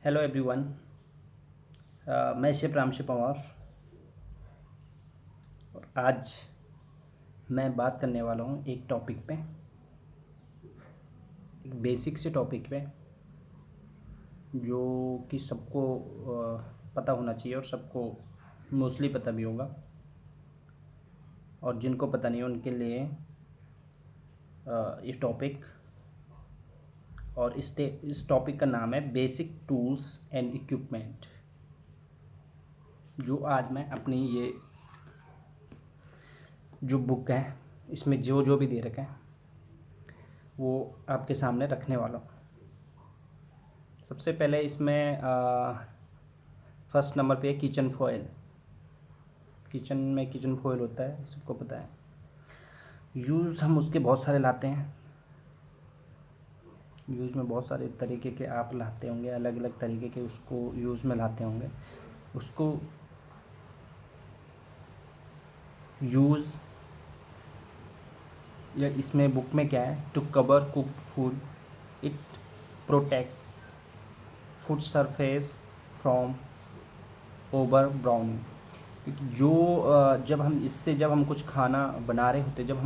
Hello everyone. मैं शिव रामशी पवार और आज मैं बात करने वाला हूँ एक टॉपिक पे, एक बेसिक से टॉपिक पे जो कि सबको पता होना चाहिए और सबको मोस्टली पता भी होगा, और जिनको पता नहीं उनके लिए ये टॉपिक, और इस टॉपिक का नाम है बेसिक टूल्स एंड इक्विपमेंट। जो आज मैं अपनी ये जो बुक है इसमें जो जो भी दे रखा है वो आपके सामने रखने वाला हूँ। सबसे पहले इसमें फर्स्ट नंबर पे किचन फॉयल। किचन में किचन फॉयल होता है, सबको पता है। यूज़ हम उसके बहुत सारे लाते हैं। यूज़ में बहुत सारे तरीके के आप लाते होंगे, अलग अलग तरीके के उसको यूज़ में लाते होंगे। उसको यूज़ या इसमें बुक में क्या है, to cover cooked food, it protect food surface from over browning. क्योंकि जब हम कुछ खाना बना रहे होते हैं, जब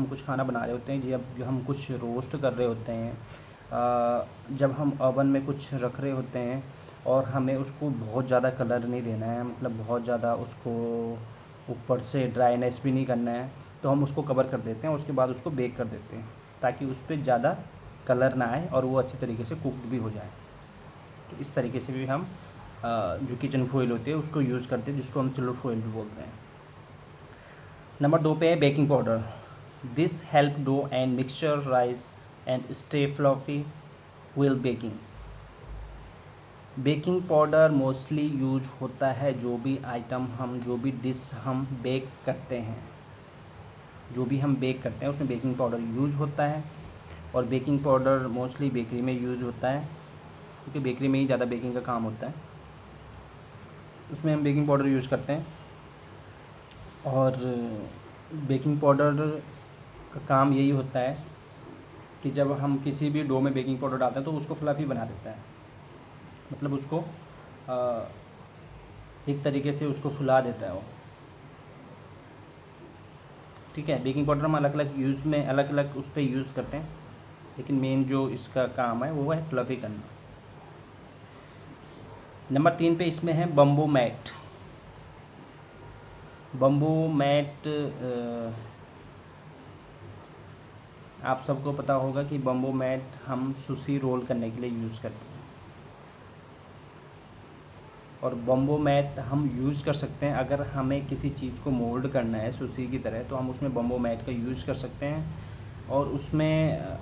हम कुछ रोस्ट कर रहे होते हैं, जब हम ओवन में कुछ रख रहे होते हैं और हमें उसको बहुत ज़्यादा कलर नहीं देना है, मतलब बहुत ज़्यादा उसको ऊपर से ड्राइनेस भी नहीं करना है, तो हम उसको कवर कर देते हैं। उसके बाद उसको बेक कर देते हैं ताकि उस पर ज़्यादा कलर ना आए और वो अच्छी तरीके से कुक्ड भी हो जाए। तो इस तरीके से भी हम जो किचन फॉइल होती है उसको यूज़ करते हैं, जिसको हम सिल्वर फॉइल भी बोलते हैं। नंबर 2 पे है baking powder. This help dough and mixture rise and stay fluffy while baking. Baking powder mostly use होता है जो भी डिश हम बेक करते हैं, उसमें बेकिंग पाउडर यूज होता है। और बेकिंग पाउडर मोस्टली बेकरी में यूज़ होता है, क्योंकि बेकरी में ही ज़्यादा बेकिंग का काम होता है। उसमें हम बेकिंग पाउडर यूज़ करते हैं। और बेकिंग पाउडर का काम यही होता है कि जब हम किसी भी डो में बेकिंग पाउडर डालते हैं तो उसको फ्लफ़ी बना देता है, मतलब उसको एक तरीके से उसको फुला देता है वो। ठीक है, बेकिंग पाउडर हम अलग अलग उस पर यूज़ करते हैं, लेकिन मेन जो इसका काम है वो है फ्लफ़ी करना। नंबर 3 पे इसमें है बम्बू मैट। बम्बू मैट आप सबको पता होगा कि बम्बू मैट हम सुशी रोल करने के लिए यूज़ करते हैं। और बम्बू मैट हम यूज़ कर सकते हैं अगर हमें किसी चीज़ को मोल्ड करना है सुशी की तरह, तो हम उसमें बम्बू मैट का यूज़ कर सकते हैं। और उसमें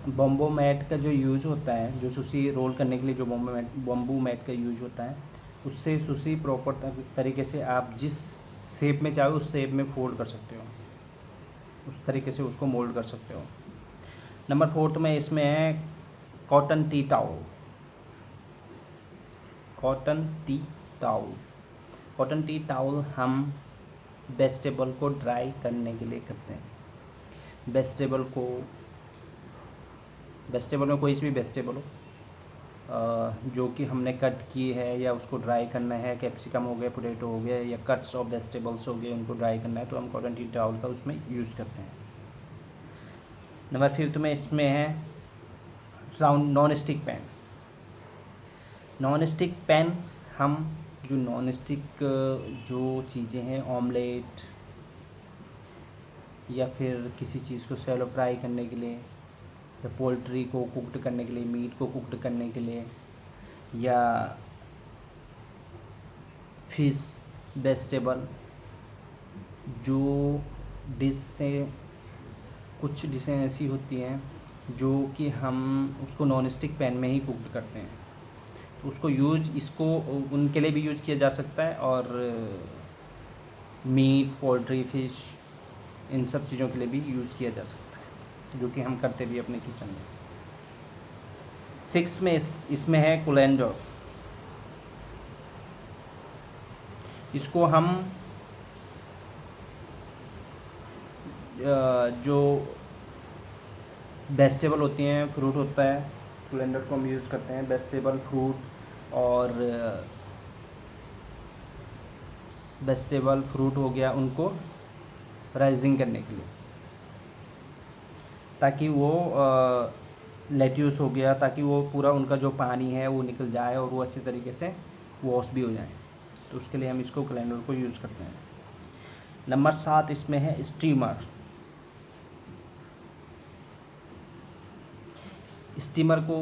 बम्बू मैट का जो यूज़ होता है, जो सुशी रोल करने के लिए जो बम्बू मैट का यूज़ होता है, उससे सुशी प्रॉपर तरीके से आप जिस शेप में चाहो उस शेप में फोल्ड कर सकते हो, उस तरीके से उसको मोल्ड कर सकते हो। नंबर 4 में इसमें है cotton T towel. Cotton T towel cotton T towel हम वेजिटेबल को ड्राई करने के लिए करते हैं। वेजिटेबल में कोई सी भी वेजिटेबल हो जो कि हमने कट की है या उसको ड्राई करना है, कैप्सिकम हो गया, पोटैटो हो गया, या कट्स ऑफ वेजिटेबल्स हो गए, उनको ड्राई करना है, तो हम कॉटन टी टावल का उसमें यूज़ करते हैं। नंबर 5 में इसमें है round non stick pan. Non stick pan हम जो नॉन स्टिक जो चीज़ें हैं, ऑमलेट या फिर किसी चीज़ को शैलो फ्राई करने के लिए, या पोल्ट्री को कुक्ड करने के लिए, मीट को कुक्ड करने के लिए, या फिश, वेजिटेबल, जो डिश से कुछ डिशें ऐसी होती हैं जो कि हम उसको नॉन स्टिक पैन में ही कुक्ड करते हैं, तो उसको इसको उनके लिए भी यूज़ किया जा सकता है। और मीट, पोल्ट्री, फिश, इन सब चीज़ों के लिए भी यूज़ किया जा सकता है, जो कि हम करते भी अपने किचन में। 6 में इसमें है कोलेंडर। इसको हम जो वेजिटेबल होती हैं, फ्रूट होता है, कोलेंडर को हम यूज़ करते हैं वेजिटेबल, फ्रूट, और वेजिटेबल फ्रूट हो गया, उनको राइजिंग करने के लिए, ताकि वो लेट्यूस हो गया, ताकि वो पूरा उनका जो पानी है वो निकल जाए और वो अच्छे तरीके से वॉश भी हो जाए। तो उसके लिए हम इसको ग्राइंडर को यूज़ करते हैं। नंबर 7 इसमें है स्टीमर। स्टीमर को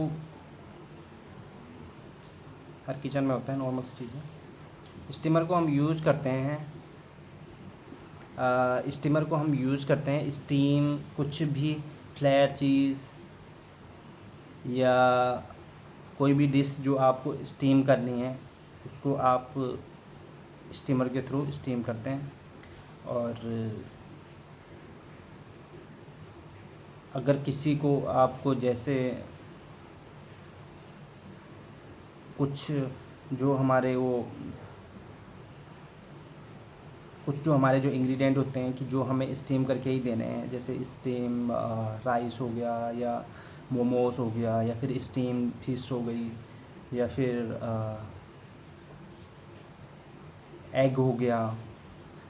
हर किचन में होता है, नॉर्मल सी चीज़ है। स्टीमर को हम यूज़ करते हैं, स्टीमर को हम यूज़ करते हैं स्टीम कुछ भी फ्लैट चीज़ या कोई भी डिश जो आपको स्टीम करनी है, उसको आप स्टीमर के थ्रू स्टीम करते हैं। और अगर किसी को आपको जैसे कुछ जो हमारे जो इंग्रेडिएंट होते हैं कि जो हमें स्टीम करके ही देने हैं, जैसे स्टीम राइस हो गया या मोमोस हो गया या फिर स्टीम फिश हो गई या फिर एग हो गया,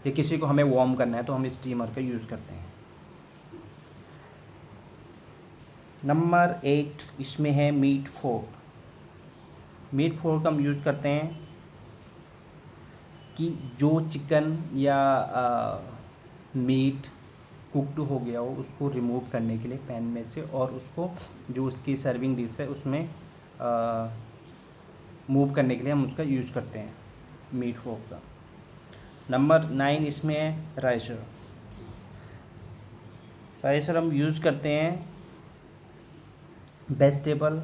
या किसी को हमें वार्म करना है तो हम स्टीमर का यूज़ करते हैं। नंबर 8 इसमें है मीट फोर्क। मीट फोर्क हम यूज़ करते हैं कि जो चिकन या मीट कुक्ड हो गया हो उसको रिमूव करने के लिए पैन में से, और उसको जो उसकी सर्विंग डिश है उसमें मूव करने के लिए हम उसका यूज़ करते हैं मीट फोर्क का। नंबर 9 इसमें है राइसर। राइसर हम यूज़ करते हैं वेजिटेबल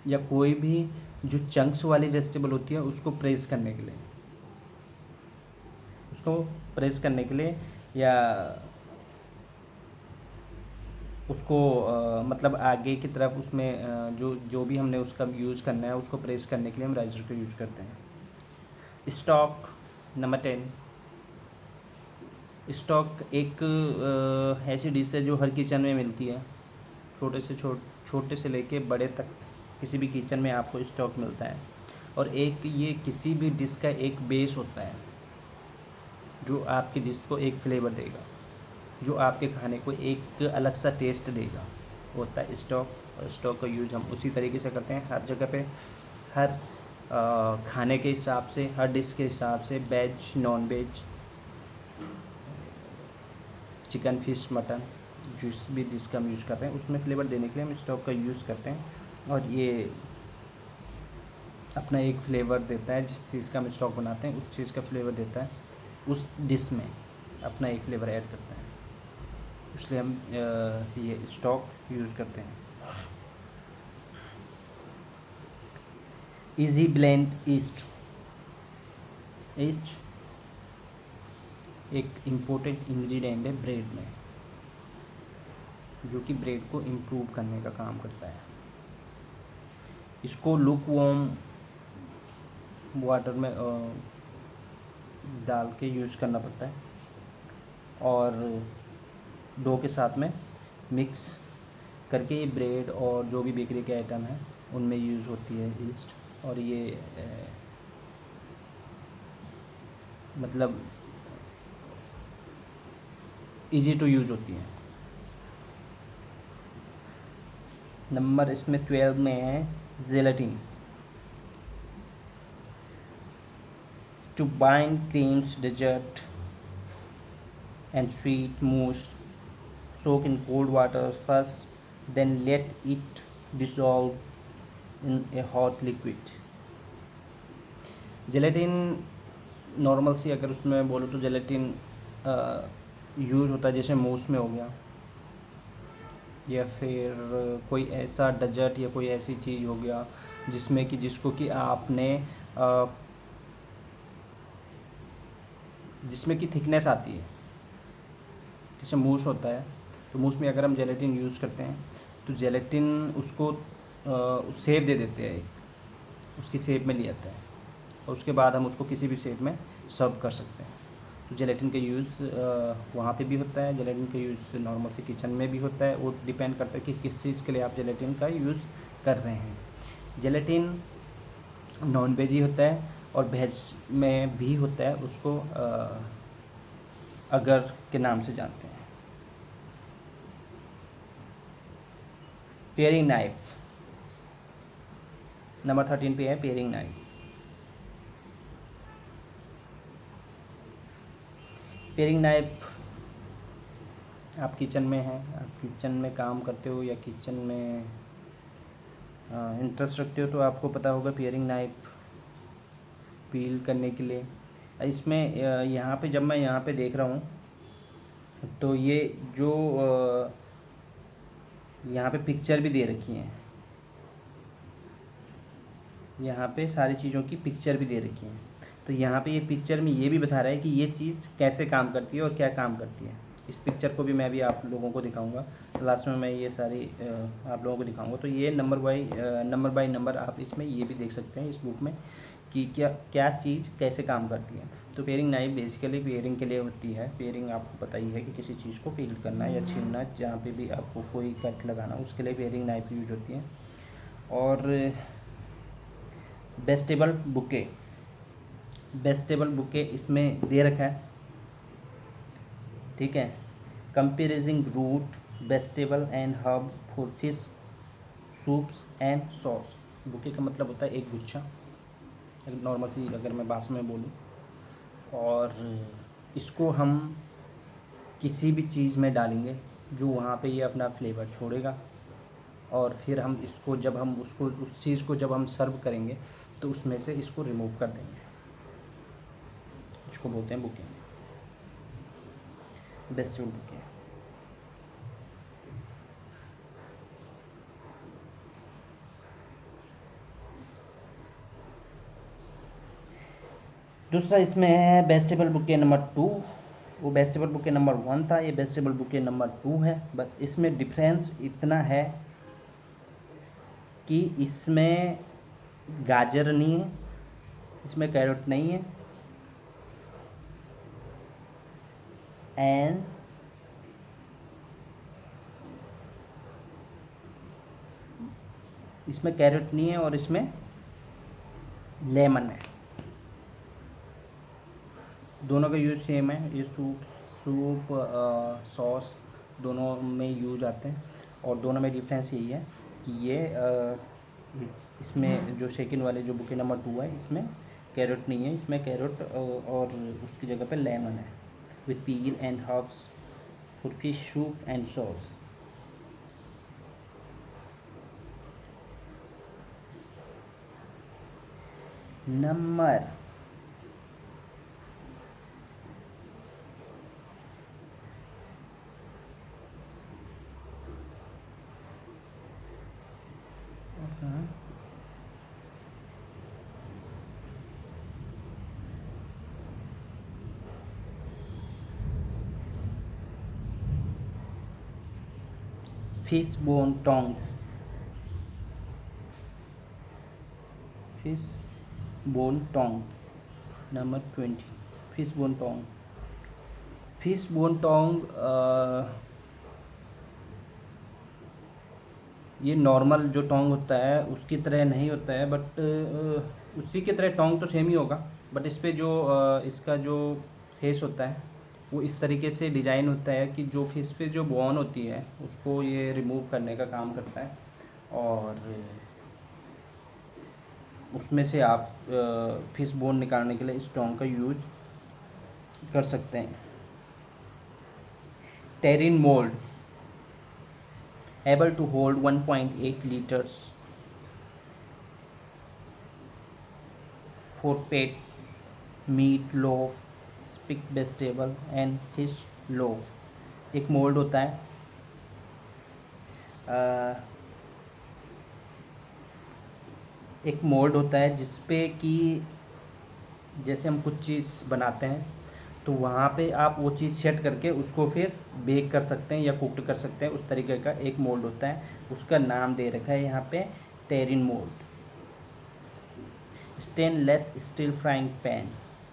या कोई भी जो चंक्स वाली वेजिटेबल होती है उसको प्रेस करने के लिए, या उसको मतलब आगे की तरफ उसमें जो भी हमने उसका यूज़ करना है उसको प्रेस करने के लिए हम राइसर को यूज़ करते हैं। Stock number 10। स्टॉक एक ऐसी डिश है जो हर किचन में मिलती है, छोटे से लेके बड़े तक किसी भी किचन में आपको स्टॉक मिलता है। और एक ये किसी भी डिश का एक बेस होता है जो आपकी डिश को एक फ्लेवर देगा, जो आपके खाने को एक अलग सा टेस्ट देगा, होता है स्टॉक। और स्टॉक का यूज़ हम उसी तरीके से करते हैं हर जगह पे, हर खाने के हिसाब से, हर डिश के हिसाब से, veg non veg, chicken fish mutton, जिस भी डिश का हम यूज़ करते हैं उसमें फ्लेवर देने के लिए हम स्टॉक का यूज़ करते हैं। और ये अपना एक फ्लेवर देता है, जिस चीज़ का हम स्टॉक बनाते हैं उस चीज़ का फ्लेवर देता है, उस डिश में अपना एक फ्लेवर ऐड करता है, इसलिए हम ये स्टॉक यूज़ करते हैं। इजी ब्लेंड ईस्ट एक इम्पोर्टेंट इंग्रेडिएंट है ब्रेड में, जो कि ब्रेड को इम्प्रूव करने का काम करता है। इसको लुक वार्म वाटर में डाल के यूज़ करना पड़ता है और डो के साथ में मिक्स करके ये ब्रेड और जो भी बेकरी के आइटम हैं उनमें यूज़ होती है ईस्ट। और ये मतलब इजी टू यूज़ होती है। नंबर इसमें 12 में है gelatin. To bind creams dessert and sweet mousse, soak in cold water first, then let it dissolve in a hot liquid. Gelatin normal सी अगर उसमें बोलो तो जेलेटिन यूज़ होता है जैसे मूस में हो गया, या फिर कोई ऐसा डेजर्ट या कोई ऐसी चीज़ हो गया जिसमें कि जिसको कि आपने जिसमें कि थिकनेस आती है, जैसे मूस होता है तो मूस में अगर हम जेलेटिन यूज़ करते हैं तो जेलेटिन उसको शेप दे देते हैं, उसकी शेप में लिया जाता है और उसके बाद हम उसको किसी भी शेप में सर्व कर सकते हैं। तो जेलेटिन का यूज़ वहाँ पे भी होता है, जेलेटिन का यूज़ नॉर्मल से किचन में भी होता है, वो डिपेंड करता है कि किस चीज़ के लिए आप जेलेटिन का यूज़ कर रहे हैं। जेलेटिन नॉन वेज ही होता है, और वेज में भी होता है, उसको अगर के नाम से जानते हैं। पेयरिंग नाइफ, नंबर 13 पे है पेयरिंग नाइफ। पेयरिंग नाइफ, आप किचन में हैं, आप किचन में काम करते हो या किचन में इंटरेस्ट रखते हो तो आपको पता होगा पेयरिंग नाइफ पील करने के लिए। इसमें यहाँ पे जब मैं यहाँ पे देख रहा हूँ तो ये जो यहाँ पे पिक्चर भी दे रखी है, यहाँ पे सारी चीज़ों की पिक्चर भी दे रखी है। तो यहाँ पे ये पिक्चर में ये भी बता रहा है कि ये चीज़ कैसे काम करती है और क्या काम करती है। इस पिक्चर को भी मैं भी आप लोगों को दिखाऊंगा, लास्ट में मैं ये सारी आप लोगों को दिखाऊंगा। तो ये नंबर बाई नंबर आप इसमें ये भी देख सकते हैं इस बुक में कि क्या क्या चीज़ कैसे काम करती है। तो पेयरिंग नाइफ बेसिकली पेयरिंग के लिए होती है। पेयरिंग आपको पता ही है कि किसी चीज़ को पील करना या छीलना, जहाँ पे भी आपको कोई कट लगाना, उसके लिए पेयरिंग नाइफ यूज होती है। और वेजिटेबल बुके, वेजिटेबल बुके इसमें दे रखा है, ठीक है। Comprising root vegetable and herb for fish soups and sauce. Bouquet का मतलब होता है एक गुच्छा, एक नॉर्मल सी अगर मैं भाषा में बोलूँ। और इसको हम किसी भी चीज़ में डालेंगे जो वहाँ पे ये अपना फ्लेवर छोड़ेगा, और फिर हम इसको जब हम उसको उस चीज़ को जब हम सर्व करेंगे तो उसमें से इसको रिमूव कर देंगे। इसको बोलते हैं बुके, वेजिटेबल बुके। दूसरा इसमें है वेजिटेबल बुके नंबर 2। वो वेजिटेबल बुके नंबर 1 था, ये वेजिटेबल बुके नंबर 2 है। बस इसमें डिफरेंस इतना है कि इसमें गाजर नहीं है, इसमें कैरेट नहीं है, एंड इसमें कैरेट नहीं है, और इसमें लेमन है। दोनों का यूज़ सेम है। ये सूप सॉस दोनों में यूज आते हैं, और दोनों में डिफरेंस यही है कि ये इसमें जो सेकंड वाले जो बुके नंबर 2 है इसमें कैरेट नहीं है, इसमें कैरेट और उसकी जगह पे लेमन है, with peel and herbs for fish soup and sauce. Number fish bone tongs, fish bone tong number 20। Fish bone tong, fish bone tong ये नॉर्मल जो टोंग होता है उसकी तरह नहीं होता है, बट उसी की तरह टोंग तो सेम ही होगा, बट इस पर जो इसका जो फेस होता है वो इस तरीके से डिज़ाइन होता है कि जो फिश पे जो बोन होती है उसको ये रिमूव करने का काम करता है, और उसमें से आप फिश बोन निकालने के लिए इस टोंग का यूज कर सकते हैं। टेरिन mould, able to hold 1.8 liters for pet meat loaf, spick vegetable and fish loaf। एक मोल्ड होता है, एक मोल्ड होता है जिसपे कि जैसे हम कुछ चीज़ बनाते हैं तो वहाँ पे आप वो चीज़ सेट करके उसको फिर बेक कर सकते हैं या कुक्ड कर सकते हैं, उस तरीके का एक मोल्ड होता है। उसका नाम दे रखा है यहाँ पे terrine mould. Stainless steel frying pan,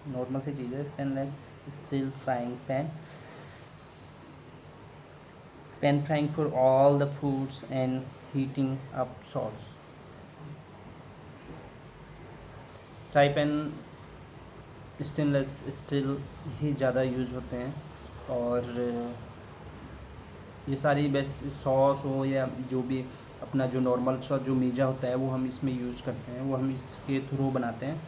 normal सी चीज़ है, stainless steel frying pan, pan frying for all the foods and heating up sauce. Fry pan stainless steel ही ज़्यादा यूज होते हैं। और ये सारी बेस्ट सॉस हो या जो भी अपना जो नॉर्मल सॉस जो मीजा होता है वो हम इसमें यूज़ करते हैं, वो हम इसके थ्रू बनाते हैं।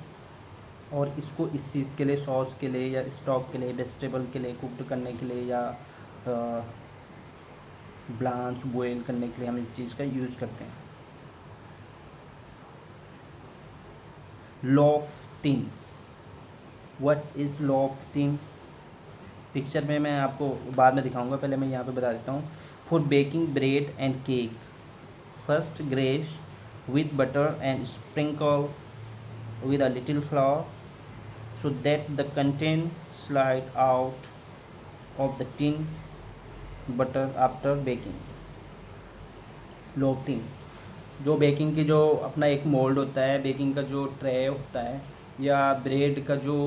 और इसको इस चीज़ के लिए, सॉस के लिए या स्टॉक के लिए, वेजिटेबल के लिए कुकड करने के लिए या ब्लांच बॉयल करने के लिए हम इस चीज़ का यूज़ करते हैं। Lofting, what is lofting? Picture में मैं आपको बाद में दिखाऊंगा, पहले मैं यहाँ पे बता देता हूँ। For baking bread and cake, first grace with butter and sprinkle with a little flour so that the content slide out of the tin butter after baking. लोफ्टिंग, जो बेकिंग की जो अपना एक मोल्ड होता है, बेकिंग का जो ट्रे होता है या ब्रेड का जो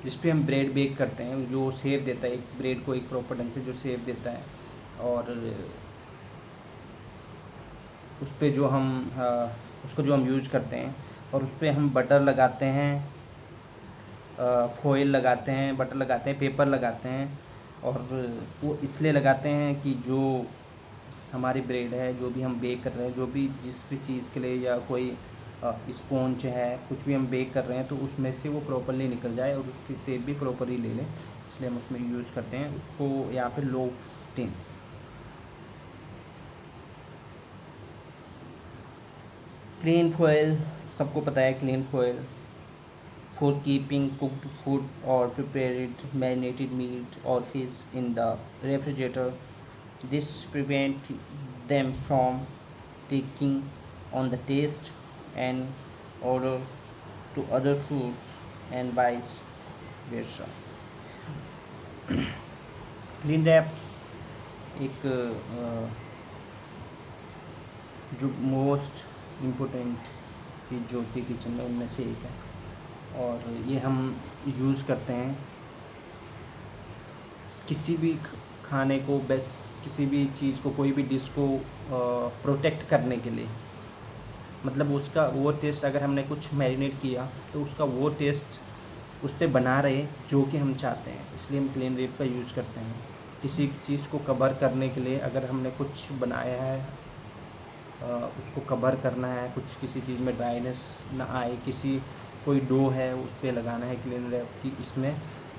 जिस पे हम ब्रेड बेक करते हैं, जो शेप देता है एक ब्रेड को एक प्रॉपर ढंग से जो शेप देता है, और उस पर जो हम उसको जो हम यूज करते हैं और उस पर हम बटर लगाते हैं, फॉइल लगाते हैं, बटर लगाते हैं, पेपर लगाते हैं। और वो इसलिए लगाते हैं कि जो हमारी ब्रेड है, जो भी हम बेक कर रहे हैं, जो भी जिस भी चीज़ के लिए या कोई स्पॉन्ज है, कुछ भी हम बेक कर रहे हैं तो उसमें से वो प्रॉपरली निकल जाए और उसकी शेप भी प्रॉपरली ले लें, इसलिए हम उसमें यूज़ करते हैं उसको यहाँ पे लोफ्टिंग। क्लीन फॉयल, सबको पता है clean foil, for keeping cooked food और प्रिपेयर्ड मैरिनेटेड मीट और fish in the refrigerator. This prevent them from taking on the taste and odor to other foods and vice versa. Clean wrap एक जो most important चीज़ जो होती है kitchen में उनमें से एक है, और ये हम यूज़ करते हैं किसी भी खाने को, बेस्ट किसी भी चीज़ को, कोई भी डिश को प्रोटेक्ट करने के लिए। मतलब उसका वो टेस्ट, अगर हमने कुछ मैरिनेट किया तो उसका वो टेस्ट उस पर बना रहे जो कि हम चाहते हैं, इसलिए हम क्लीन रैप का यूज़ करते हैं। किसी चीज़ को कवर करने के लिए, अगर हमने कुछ बनाया है उसको कवर करना है, कुछ किसी चीज़ में ड्राइनेस ना आए, किसी कोई डो है उस पर लगाना है क्लीन रैप की, इसमें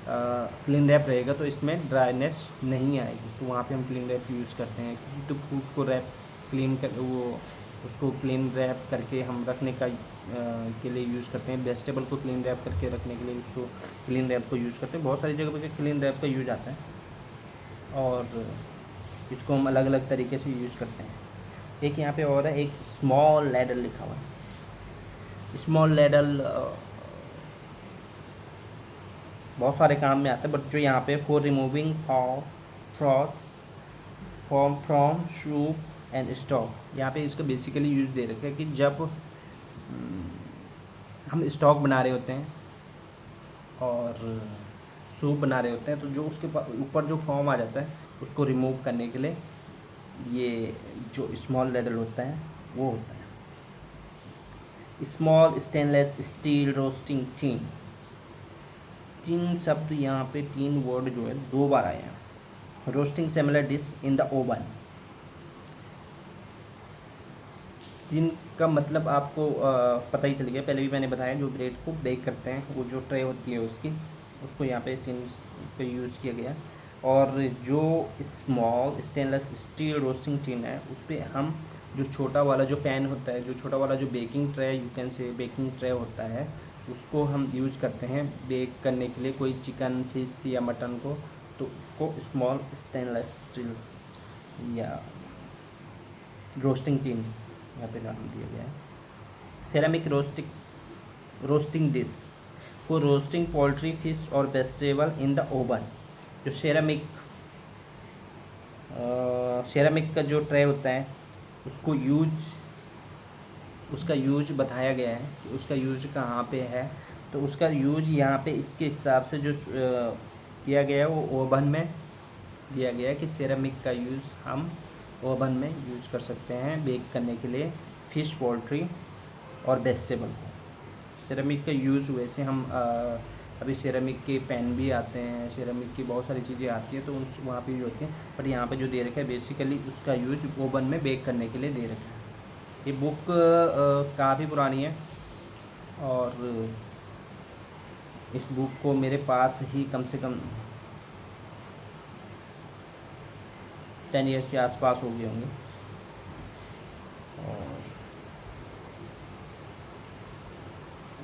क्लीन रैप रहेगा तो इसमें ड्राइनेस नहीं आएगी, तो वहाँ पे हम क्लीन रैप यूज़ करते हैं। तो फूड को रैप क्लीन कर वो उसको क्लीन रैप करके हम रखने का के लिए यूज़ करते हैं। वेजिटेबल को क्लीन रैप करके रखने के लिए उसको क्लीन रैप को यूज़ करते हैं। बहुत सारी जगह पर क्लीन रैप का यूज आता है और इसको हम अलग अलग तरीके से यूज़ करते हैं। एक यहाँ पे और है, एक स्मॉल लैडल लिखा हुआ है। स्मॉल लैडल बहुत सारे काम में आता है, बट जो यहाँ पे for removing froth from soup and stock, यहाँ पे इसका बेसिकली यूज दे रखा है कि जब हम स्टॉक बना रहे होते हैं और सूप बना रहे होते हैं तो जो उसके ऊपर जो फॉर्म आ जाता है उसको रिमूव करने के लिए ये जो स्मॉल लैडल होता है वो होता है। Small stainless steel roasting tin, tin शब्द यहाँ पे, टिन वर्ड जो है 2 बार आए हैं। Roasting similar dish in the oven, tin का मतलब आपको पता ही चल गया, पहले भी मैंने बताया, जो ब्रेड को बेक करते हैं वो जो ट्रे होती है उसकी, उसको यहाँ पे टिन पे यूज़ किया गया। और जो small stainless steel roasting tin है उस पर हम जो छोटा वाला जो पैन होता है, जो छोटा वाला जो baking tray, you can say baking tray होता है, उसको हम यूज़ करते हैं बेक करने के लिए, कोई चिकन, फिश या मटन को, तो उसको स्मॉल स्टेनलेस स्टील या रोस्टिंग टिन यहाँ पे नाम दिया गया है। Ceramic roasting dish for roasting poultry, fish और वेजिटेबल इन द ओवन। जो सेरामिक का जो ट्रे होता है उसका यूज बताया गया है कि उसका यूज कहाँ पे है, तो उसका यूज यहाँ पे इसके हिसाब से जो किया गया है वो ओवन में दिया गया है कि सेरामिक का यूज़ हम ओवन में यूज़ कर सकते हैं बेक करने के लिए फिश, पोल्ट्री और वेजिटेबल को। सिरेमिक का यूज़ वैसे हम अभी सिरेमिक के पैन भी आते हैं, सिरेमिक की बहुत सारी चीज़ें आती हैं तो उन वहाँ पे यूज होती हैं, बट यहाँ पे जो दे रखा है बेसिकली उसका यूज ओवन में बेक करने के लिए दे रखा है। ये बुक काफ़ी पुरानी है और इस बुक को मेरे पास ही कम से कम 10 ईयर्स के आसपास हो गए होंगे। और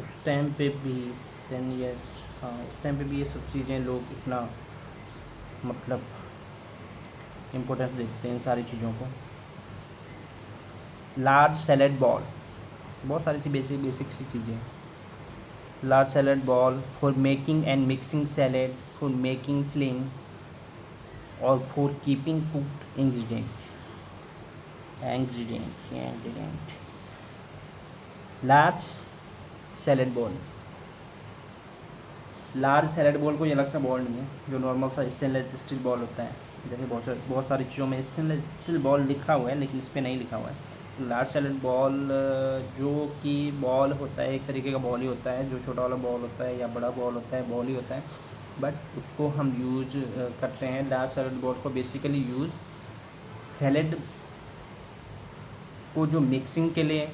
उस टाइम पे भी 10 ईयर्स, हाँ इस टाइम पे भी ये सब चीज़ें लोग इतना मतलब इम्पोर्टेंस देते हैं इन सारी चीज़ों को। लार्ज सैलेड बॉल, बहुत सारी सी बेसिक सी चीज़ें। Large salad bowl for making and mixing salad, for making filling और for keeping cooked ingredient. Large salad bowl, large salad bowl कोई अलग सा बॉल नहीं है, जो नॉर्मल सा स्टेनलेस स्टील बॉल होता है। जैसे बहुत सारी चीज़ों में स्टेनलेस स्टील बॉल लिखा हुआ है लेकिन इस पर नहीं लिखा हुआ है। लार्ज सैलेड बॉल जो कि बॉल होता है, एक तरीके का बॉल ही होता है, जो छोटा वाला बॉल होता है या बड़ा बॉल होता है, बॉल ही होता है, बट उसको हम यूज करते हैं। लार्ज सैलेड बॉल को बेसिकली यूज़ सैलेड को जो मिक्सिंग के लिए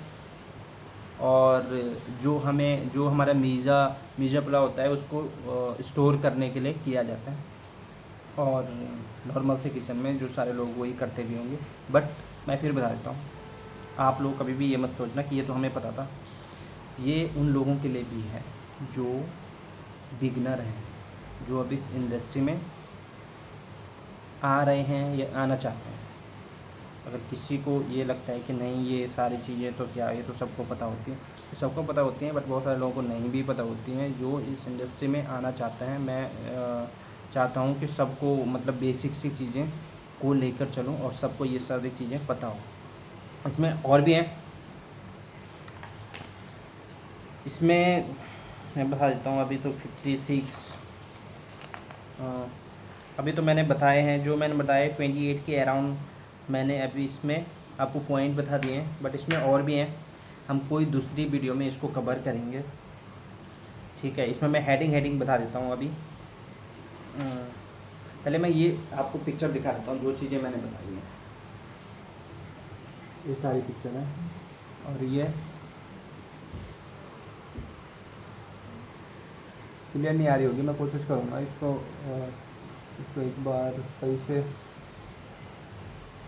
और जो हमारा मीज़ा पुलाव होता है उसको स्टोर करने के लिए किया जाता है। और नॉर्मल से किचन में जो सारे लोग वही करते भी होंगे, बट मैं फिर बता देता हूँ, आप लोग कभी भी ये मत सोचना कि ये तो हमें पता था। ये उन लोगों के लिए भी है जो बिगनर हैं, जो अभी इस इंडस्ट्री में आ रहे हैं या आना चाहते हैं। अगर किसी को ये लगता है कि नहीं ये सारी चीज़ें तो क्या, ये तो सबको पता होती है, तो सबको पता होती हैं, बट बहुत सारे लोगों को नहीं भी पता होती हैं जो इस इंडस्ट्री में आना चाहते हैं। मैं चाहता हूँ कि सबको मतलब बेसिक सी चीज़ें को लेकर चलूँ और सबको ये सारी चीज़ें पता हो। इसमें और भी हैं, इसमें मैं बता देता हूँ। अभी तो 56 अभी तो मैंने बताए हैं, जो मैंने बताए 28 के अराउंड मैंने अभी इसमें आपको पॉइंट बता दिए हैं, बट इसमें और भी हैं, हम कोई दूसरी वीडियो में इसको कवर करेंगे, ठीक है। इसमें मैं हेडिंग बता देता हूँ। अभी पहले मैं ये आपको पिक्चर दिखा देता हूँ, जो चीज़ें मैंने बताई हैं ये सारी पिक्चर है। और ये क्लियर नहीं आ रही होगी, मैं कोशिश करूँगा इसको एक बार सही से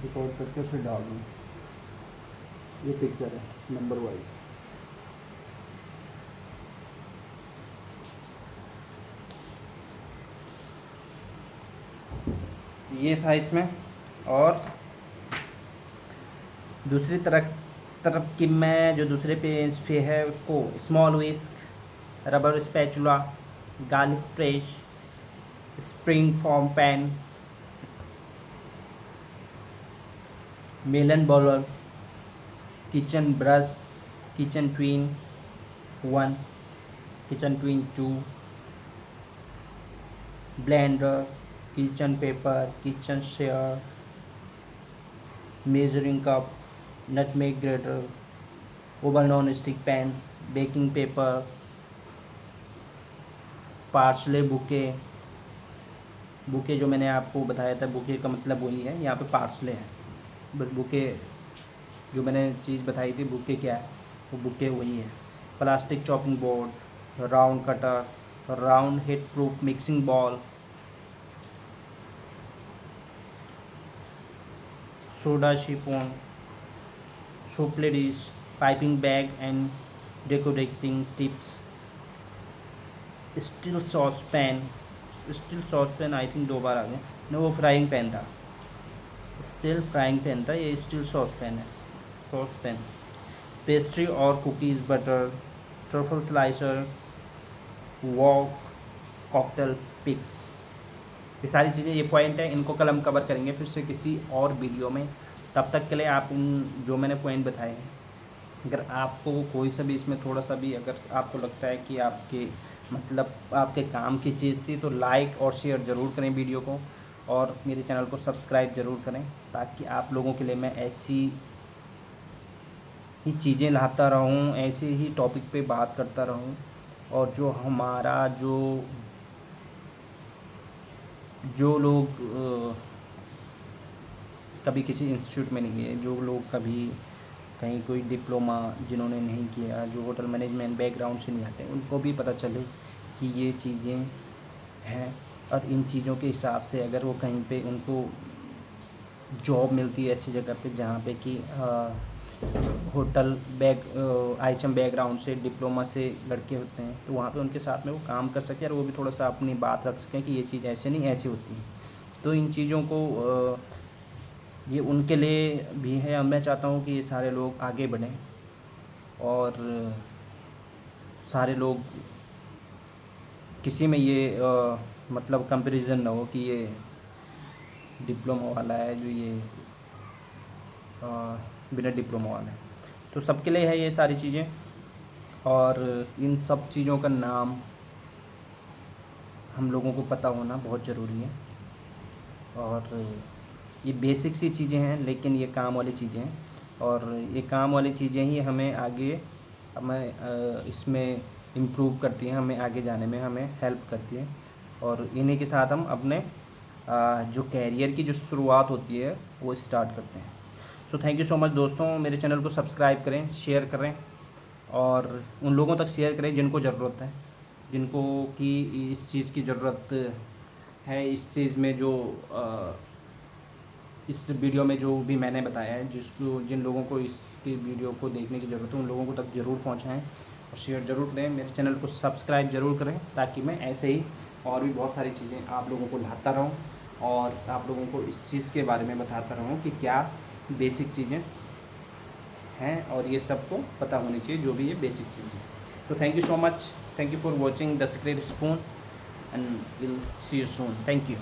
रिकॉर्ड करके फिर डाल दूँ। ये पिक्चर है नंबर वाइज। ये था इसमें। और दूसरी तरफ की मैं जो दूसरे पेज पे है उसको small whisk, rubber spatula, garlic press, spring form pan, melon baller, kitchen brush, kitchen twine 1, kitchen twine 2, blender, kitchen paper, kitchen shears, measuring cup, nutmeg grater, oven non stick pan, baking paper, parsley bouquet जो मैंने आपको बताया था, bouquet का मतलब वही है, यहाँ पे पार्सले है, बस बुके जो मैंने चीज़ बताई थी बुके क्या है, वो बुके वही है। Plastic chopping board, round cutter, round heat proof mixing bowl, soda siphon, souffle dish, piping bag and decorating tips, steel sauce pan I think 2 बार आ गए ना, वो फ्राइंग पैन था, स्टील फ्राइंग पैन था, ये स्टील सॉस पैन। पेस्ट्री और cookies butter, truffle slicer, wok, cocktail picks, ये सारी चीज़ें, ये पॉइंट है, इनको कल हम कवर करेंगे फिर से किसी और वीडियो में। तब तक के लिए आप इन जो मैंने पॉइंट बताए हैं, अगर आपको कोई सा भी इसमें थोड़ा सा भी अगर आपको लगता है कि आपके मतलब आपके काम की चीज़ थी, तो लाइक और शेयर ज़रूर करें वीडियो को, और मेरे चैनल को सब्सक्राइब ज़रूर करें, ताकि आप लोगों के लिए मैं ऐसी ही चीज़ें लाता रहूँ, ऐसे ही टॉपिक पे बात करता रहूँ। और जो हमारा जो लोग कभी किसी इंस्टीट्यूट में नहीं है, जो लोग कभी कहीं कोई डिप्लोमा जिन्होंने नहीं किया, जो होटल मैनेजमेंट बैकग्राउंड से नहीं आते, उनको भी पता चले कि ये चीज़ें हैं। और इन चीज़ों के हिसाब से अगर वो कहीं पे उनको जॉब मिलती है अच्छी जगह पे, जहाँ पे कि होटल आईएचएम बैकग्राउंड से डिप्लोमा से लड़के होते हैं, तो वहाँ पे उनके साथ में वो काम कर सकें और वो भी थोड़ा सा अपनी बात रख सकें कि ये चीज़ ऐसे नहीं ऐसी होती है। तो इन चीज़ों को ये उनके लिए भी है। और मैं चाहता हूँ कि ये सारे लोग आगे बढ़ें और सारे लोग किसी में ये मतलब कंपैरिजन ना हो कि ये डिप्लोमा वाला है, जो ये बिना डिप्लोमा वाला है। तो सबके लिए है ये सारी चीज़ें, और इन सब चीज़ों का नाम हम लोगों को पता होना बहुत ज़रूरी है। और ये बेसिक सी चीज़ें हैं, लेकिन ये काम वाली चीज़ें हैं, और ये काम वाली चीज़ें ही हमें आगे इसमें इम्प्रूव करती हैं, हमें आगे जाने में हमें हेल्प करती है। और इन्हीं के साथ हम अपने जो कैरियर की जो शुरुआत होती है वो स्टार्ट करते हैं। So thank you so much दोस्तों। मेरे चैनल को सब्सक्राइब करें, शेयर करें, और उन लोगों तक शेयर करें जिनको ज़रूरत है, जिनको कि इस चीज़ की ज़रूरत है। इस चीज़ में जो इस वीडियो में जो भी मैंने बताया है, जिन लोगों को इसकी वीडियो को देखने की ज़रूरत है, उन लोगों को तक ज़रूर पहुंचाएं और शेयर ज़रूर करें। मेरे चैनल को सब्सक्राइब ज़रूर करें, ताकि मैं ऐसे ही और भी बहुत सारी चीज़ें आप लोगों को लाता रहूं और आप लोगों को इस चीज़ के बारे में बताता रहूं कि क्या बेसिक चीज़ें हैं, और ये सबको पता होनी चाहिए जो भी ये बेसिक चीज़ें। तो thank you so much, thank you for watching the secret spoon, and will see you soon. Thank you.